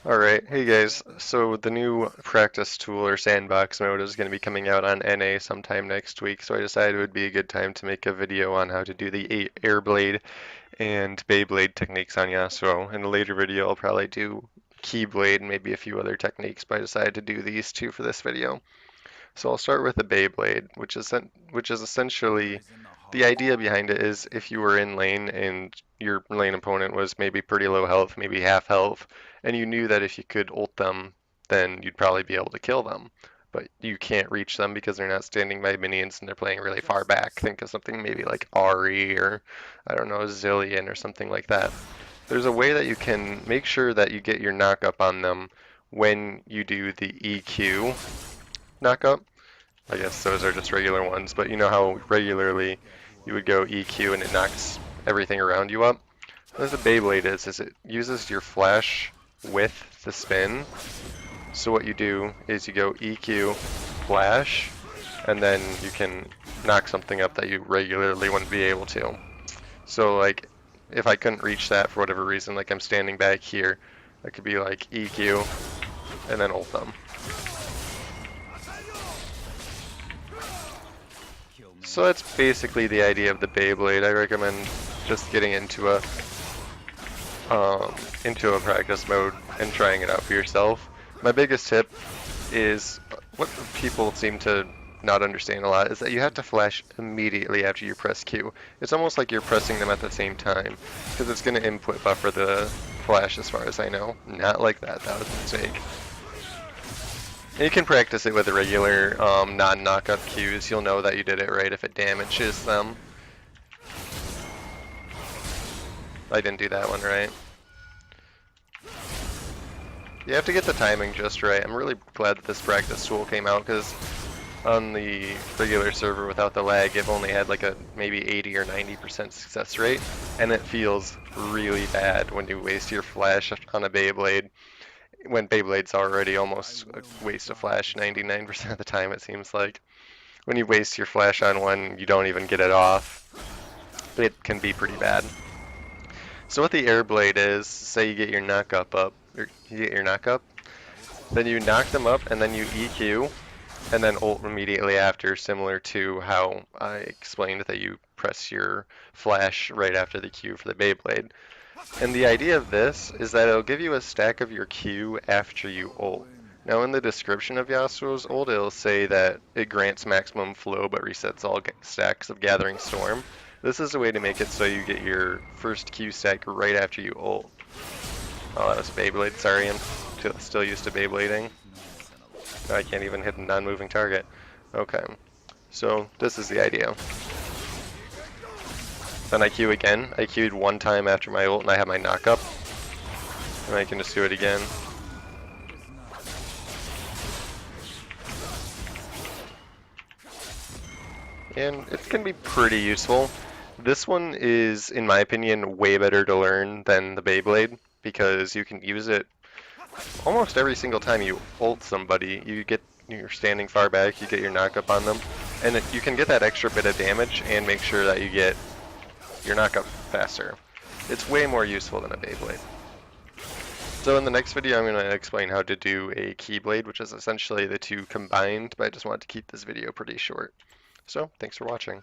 Alright, hey guys, so the new practice tool or sandbox mode is going to be coming out on NA sometime next week, so I decided it would be a good time to make a video on how to do the Airblade and Beyblade techniques on Yasuo. In a later video I'll probably do keyblade and maybe a few other techniques, but I decided to do these two for this video. So I'll start with the Beyblade, which is essentially the idea behind it is if you were in lane and your lane opponent was maybe pretty low health, maybe half health, and you knew that if you could ult them, then you'd probably be able to kill them. But you can't reach them because they're not standing by minions and they're playing really far back. Think of something maybe like Ari or I don't know, Zillion or something like that. There's a way that you can make sure that you get your knock up on them when you do the EQ knock up. I guess those are just regular ones, but you know how regularly you would go EQ and it knocks everything around you up? What the Beyblade is it uses your flash with the spin. So what you do is you go EQ, flash, and then you can knock something up that you regularly wouldn't be able to. So like, if I couldn't reach that for whatever reason, like I'm standing back here, I could be like EQ, and then ult them. So that's basically the idea of the Beyblade. I recommend just getting into a practice mode and trying it out for yourself. My biggest tip is what people seem to not understand a lot is that you have to flash immediately after you press Q. It's almost like you're pressing them at the same time because it's going to input buffer the flash as far as I know. Not like that, that was a mistake. And you can practice it with the regular non-knockup Qs. You'll know that you did it right if it damages them. I didn't do that one right. You have to get the timing just right. I'm really glad that this practice tool came out because on the regular server without the lag, I've only had like a maybe 80 or 90% success rate, and it feels really bad when you waste your flash on a Beyblade. When Beyblade's already almost a waste of flash 99% of the time, it seems like. When you waste your flash on one, you don't even get it off. It can be pretty bad. So what the Airblade is, say you get your knock up, or you get your knock up, then you knock them up and then you EQ, and then ult immediately after, similar to how I explained that you press your flash right after the Q for the Beyblade. And the idea of this is that it'll give you a stack of your Q after you ult. Now in the description of Yasuo's ult, it'll say that it grants maximum flow but resets all stacks of Gathering Storm. This is a way to make it so you get your first Q stack right after you ult. Oh, that was Beyblade, sorry, I'm still used to Beyblading. I can't even hit a non-moving target. Okay, so this is the idea. Then I Q again. I Q'd one time after my ult and I have my knock up. And I can just do it again. And it can be pretty useful. This one is, in my opinion, way better to learn than the Beyblade because you can use it almost every single time you ult somebody. You're standing far back, you get your knock up on them, and you can get that extra bit of damage and make sure that you get your knockup faster. It's way more useful than a Beyblade. So in the next video I'm going to explain how to do a keyblade, which is essentially the two combined, but I just wanted to keep this video pretty short. So thanks for watching.